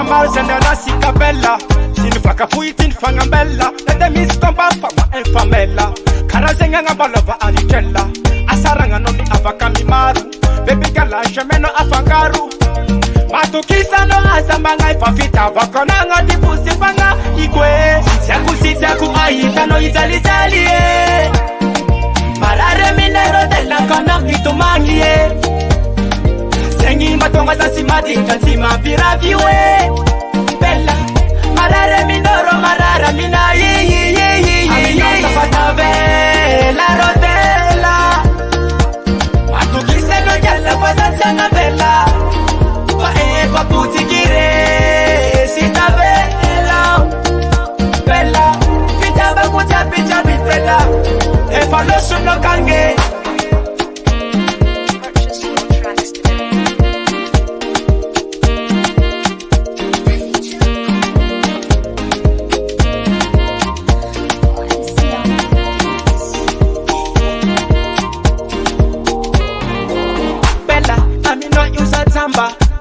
Mars and la Sicabella. Sinfaka Fuitin Fangambella. Let them miss Tomba Fama and Famella. Karazenga Balova Alicella. Asaranga no Avakami Maru. Baby Gala Shameno Afangaru. Matukisa no Azamanga Fafita Bakonanga di Pusipanga Igwe. Sitaku Aita no Itali. Marare Minero della Conakito Mangie. Sengi matonga za simati kansima piraviwe Bella Marare minoro marara mina Amino sapatave la rodella Matukise no yalla pasazanga bella Paeva putikire Sita bella Bella Vitaba kuchapi bella Efa lo suno kange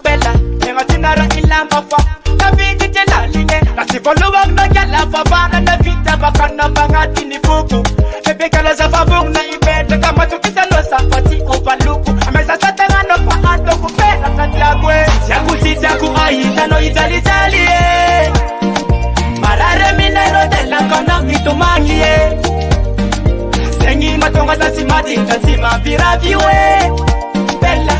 Bella, nengatinara ilamba fa Kaviti tela line Nasivoluwa mna gala fabana na vita bakana bangati ni buku Ebekala za fabung na ibete Kama tukisa no safati opaluku Amesa satanga no paando kupela katiagwe Sitaku aita no itali Marare minero della kona mitumangie Sengi matonga za simati kansima piraviwe Bella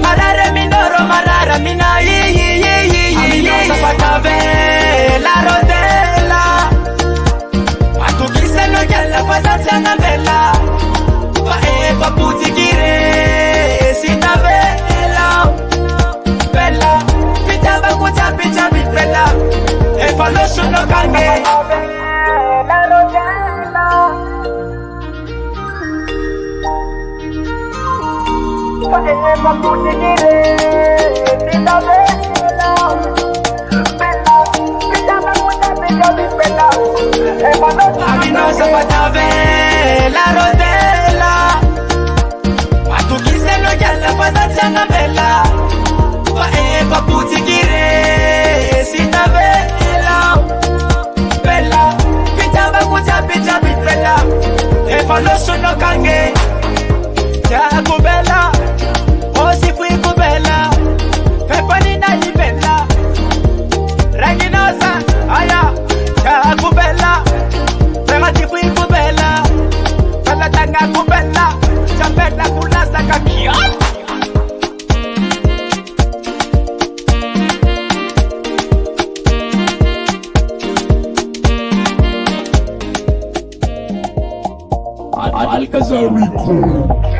Marare minoro marara mina Amino sapatave la rodella Matukise no yalla pasazanga bella Paeva putikire Sita bella Bella Vitaba kuchapi bella Efa lo suno kange La rodella Paeva putikire Sita bella Bella Vitaba kuchapi bella Efa lo suno Amino sapatave la rodella Matukise no yalla pasazanga bella Paeva putikire Sita bella Bella Vitaba kuchapi bella Efa lo suno kange Chaku bella Osi fui kubela Pepani na libela Ranginosa Aya Chaku bella Pemati fui kubela Pela tanga kubela Chambela kulasa kakion Alcazar Record.